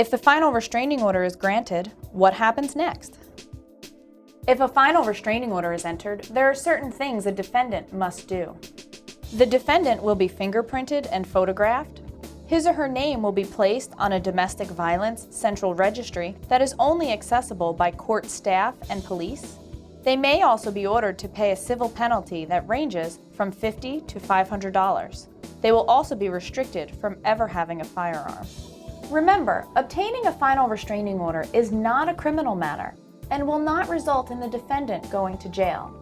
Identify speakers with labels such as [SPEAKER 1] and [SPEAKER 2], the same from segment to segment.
[SPEAKER 1] If the final restraining order is granted, what happens next? If a final restraining order is entered, there are certain things a defendant must do. The defendant will be fingerprinted and photographed. His or her name will be placed on a domestic violence central registry that is only accessible by court staff and police. They may also be ordered to pay a civil penalty that ranges from $50 to $500. They will also be restricted from ever having a firearm. Remember, obtaining a final restraining order is not a criminal matter and will not result in the defendant going to jail.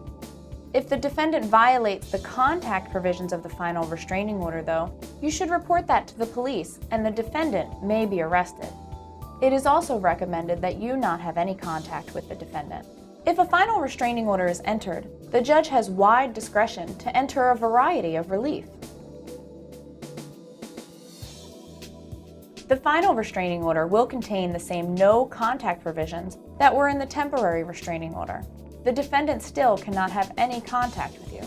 [SPEAKER 1] If the defendant violates the contact provisions of the final restraining order, though, you should report that to the police and the defendant may be arrested. It is also recommended that you not have any contact with the defendant. If a final restraining order is entered, the judge has wide discretion to enter a variety of relief. The final restraining order will contain the same no contact provisions that were in the temporary restraining order. The defendant still cannot have any contact with you.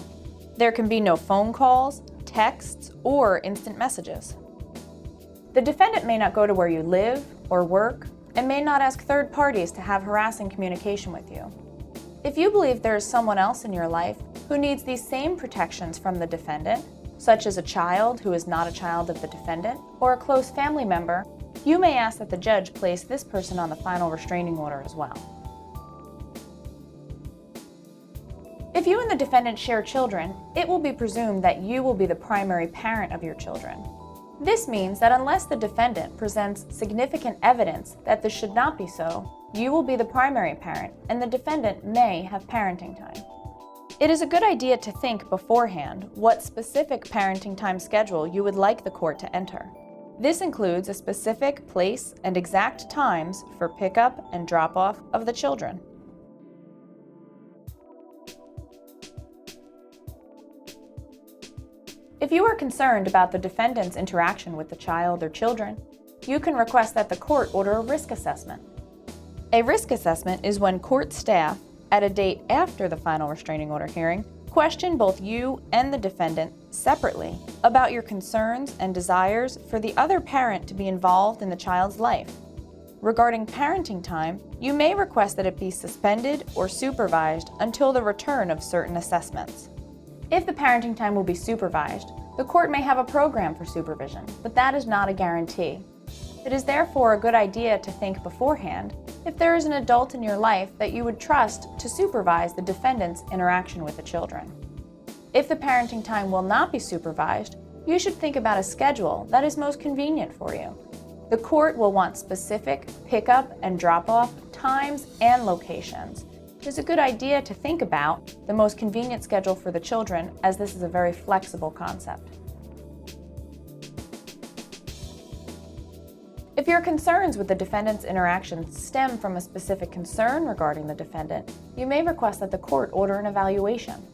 [SPEAKER 1] There can be no phone calls, texts, or instant messages. The defendant may not go to where you live or work and may not ask third parties to have harassing communication with you. If you believe there is someone else in your life who needs these same protections from the defendant, such as a child who is not a child of the defendant, or a close family member, you may ask that the judge place this person on the final restraining order as well. If you and the defendant share children, it will be presumed that you will be the primary parent of your children. This means that unless the defendant presents significant evidence that this should not be so, you will be the primary parent and the defendant may have parenting time. It is a good idea to think beforehand what specific parenting time schedule you would like the court to enter. This includes a specific place and exact times for pickup and drop-off of the children. If you are concerned about the defendant's interaction with the child or children, you can request that the court order a risk assessment. A risk assessment is when court staff, at a date after the final restraining order hearing, question both you and the defendant separately about your concerns and desires for the other parent to be involved in the child's life. Regarding parenting time, you may request that it be suspended or supervised until the return of certain assessments. If the parenting time will be supervised, the court may have a program for supervision, but that is not a guarantee. It is therefore a good idea to think beforehand if there is an adult in your life that you would trust to supervise the defendant's interaction with the children. If the parenting time will not be supervised, you should think about a schedule that is most convenient for you. The court will want specific pickup and drop-off times and locations. It is a good idea to think about the most convenient schedule for the children, as this is a very flexible concept. If your concerns with the defendant's interactions stem from a specific concern regarding the defendant, you may request that the court order an evaluation.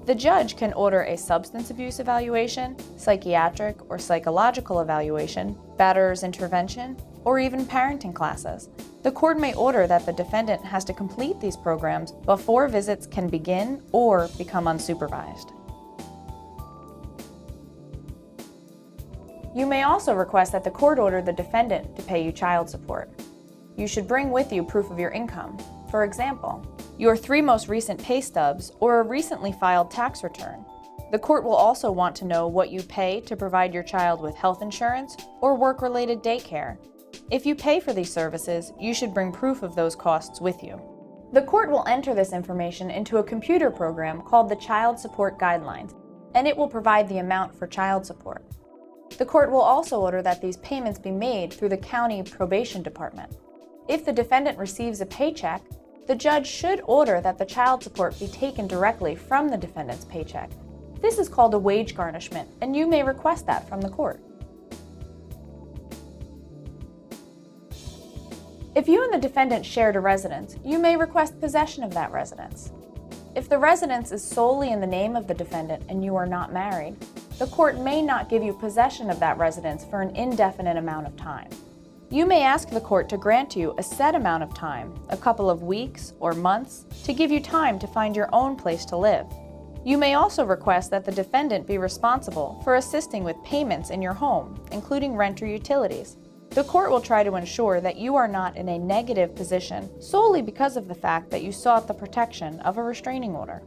[SPEAKER 1] The judge can order a substance abuse evaluation, psychiatric or psychological evaluation, batterer's intervention, or even parenting classes. The court may order that the defendant has to complete these programs before visits can begin or become unsupervised. You may also request that the court order the defendant to pay you child support. You should bring with you proof of your income. For example, your 3 most recent pay stubs or a recently filed tax return. The court will also want to know what you pay to provide your child with health insurance or work-related daycare. If you pay for these services, you should bring proof of those costs with you. The court will enter this information into a computer program called the Child Support Guidelines, and it will provide the amount for child support. The court will also order that these payments be made through the county probation department. If the defendant receives a paycheck, the judge should order that the child support be taken directly from the defendant's paycheck. This is called a wage garnishment, and you may request that from the court. If you and the defendant shared a residence, you may request possession of that residence. If the residence is solely in the name of the defendant and you are not married, the court may not give you possession of that residence for an indefinite amount of time. You may ask the court to grant you a set amount of time, a couple of weeks or months, to give you time to find your own place to live. You may also request that the defendant be responsible for assisting with payments in your home, including rent or utilities. The court will try to ensure that you are not in a negative position solely because of the fact that you sought the protection of a restraining order.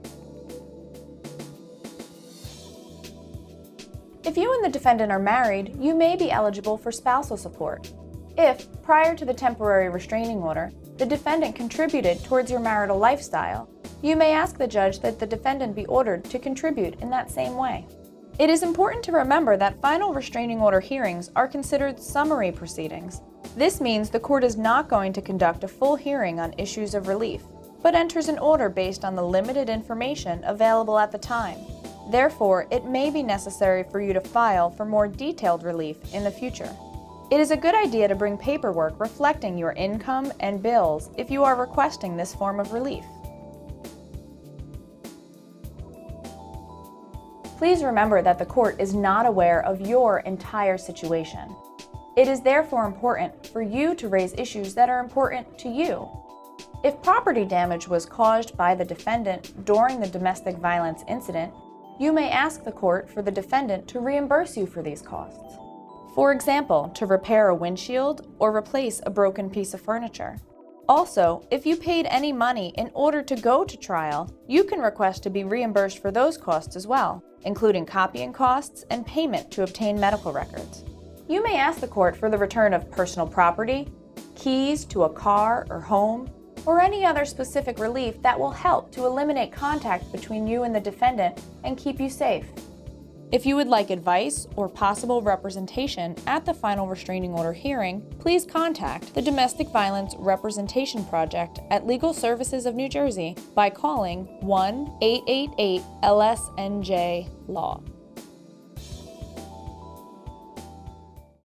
[SPEAKER 1] If you and the defendant are married, you may be eligible for spousal support. If, prior to the temporary restraining order, the defendant contributed towards your marital lifestyle, you may ask the judge that the defendant be ordered to contribute in that same way. It is important to remember that final restraining order hearings are considered summary proceedings. This means the court is not going to conduct a full hearing on issues of relief, but enters an order based on the limited information available at the time. Therefore, it may be necessary for you to file for more detailed relief in the future. It is a good idea to bring paperwork reflecting your income and bills if you are requesting this form of relief. Please remember that the court is not aware of your entire situation. It is therefore important for you to raise issues that are important to you. If property damage was caused by the defendant during the domestic violence incident, you may ask the court for the defendant to reimburse you for these costs. For example, to repair a windshield or replace a broken piece of furniture. Also, if you paid any money in order to go to trial, you can request to be reimbursed for those costs as well, including copying costs and payment to obtain medical records. You may ask the court for the return of personal property, keys to a car or home, or any other specific relief that will help to eliminate contact between you and the defendant and keep you safe. If you would like advice or possible representation at the final restraining order hearing, please contact the Domestic Violence Representation Project at Legal Services of New Jersey by calling 1-888-LSNJ-LAW.